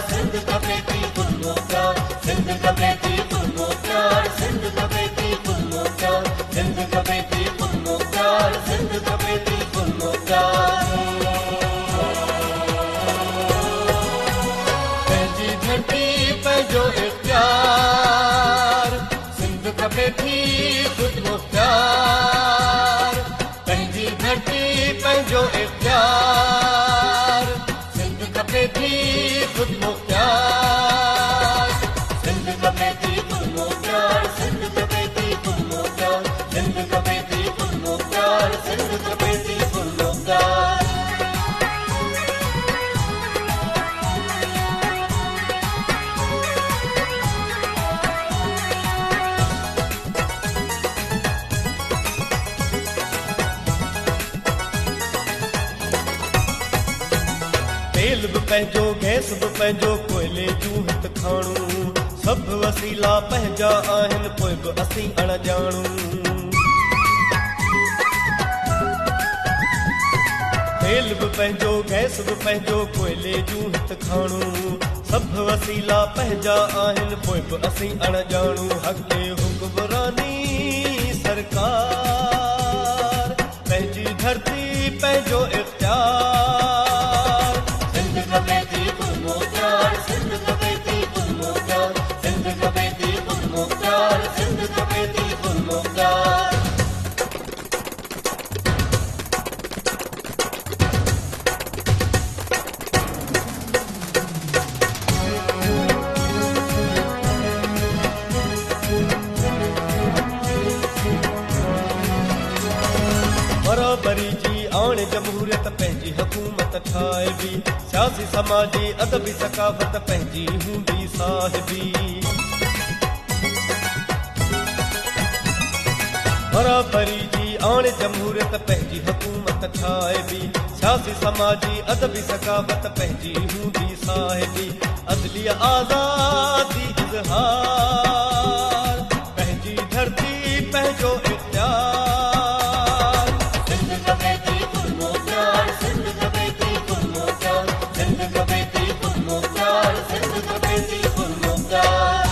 सिंध खपे थी पुनो प्यार, सिंध खपे थी पुनो प्यार, सिंध खपे थी पुनो प्यार, सिंध खपे थी पुनो प्यार, सिंध खपे थी पुनो प्यार। पंहिंजी धरती पंहिंजो इख्तियार, सिंध खपे थी ख़ुद मुख्तियार, पंहिंजी धरती पंहिंजो इख्तियार, सिंध खपे थी ख़ुद मुख्तियार, सिंध खपे थी पुनो प्यार, सिंध खपे थी पुनो प्यार, सिंध खपे थी पुनो प्यार, सिंध खपे थी पुनो प्यार। तेल भी पंहिंजो, गैस भी पंहिंजो, कोयले जूं हित खाणूं, सभु वसीला पंहिंजा आहिनि, पोइ बि असीं अणॼाणूं। तेल भी पंहिंजो, गैस भी पंहिंजो, कोयले जूं हित खाणूं, सभु वसीला पंहिंजा आहिनि, पोइ बि असीं अणॼाणूं। हक़े हुक्मरानी सरकार, पंहिंजी धरती पंहिंजो इख्तियार, सिंध खपे थी पुनो प्यार, सिंध खपे थी पुनो प्यार, सिंध खपे थी पुनो प्यार, सिंध खपे थी पुनो प्यार। बराबरी जी आणे जमहूरियत पंहिंजी हुकूमत ठाहे बि, सियासी समाजी अदबी सकाफ़त पंहिंजी हूंदी साहिबी। बराबरी जी आणे जमहूरियत पंहिंजी हुकूमत ठाहे बि, सियासी समाजी अदबी सकाफ़त पंहिंजी हूंदी साहिबी। अदलिया आज़ादी इज़हार, पंहिंजी धरती पंहिंजो इख्तियार, सिंध खपे थी पुनो प्यार, सिंध खपे थी पुनो प्यार, सिंध खपे थी पुनो प्यार, सिंध खपे थी पुनो प्यार।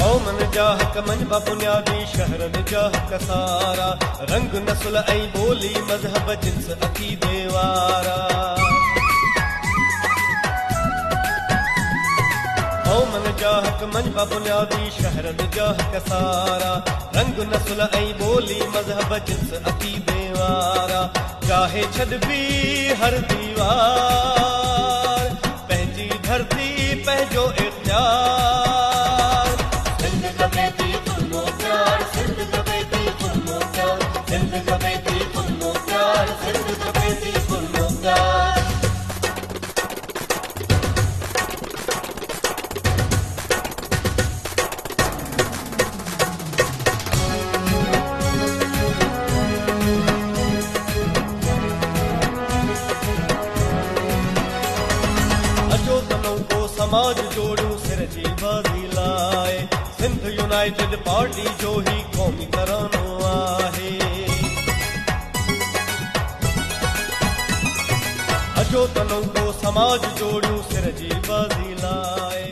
कौमनि जा हक़ मंझबा बुनियादी, शहरनि जा हक़ सारा, रंग नस्ल ऐं ॿोली मज़हब जिन्स अक़ीदे वारा। कौमनि जा हक़ मंझबा बुनियादी, शहरनि जा हक़ सारा, रंग नस्ल ऐं ॿोली मज़हब जिन्स अक़ीदे वारा। चाहे छॾबी हर दीवार, पंहिंजी धरती पंहिंजो इख्तियार, सिंध खपे थी पुनो प्यार, सिंध खपे थी पुनो प्यार, सिंध खपे थी पुनो प्यार, सिंध खपे थी पुनो प्यार। अचो तनों को समाज जोड़ियूं सिर जी बाज़ी लाइ, सिंध यूनाइटेड पार्टी जो ही क़ौमी तरानो आहे। अचो तनों को समाज जोड़ियूं सिर जी बाज़ी लाइ।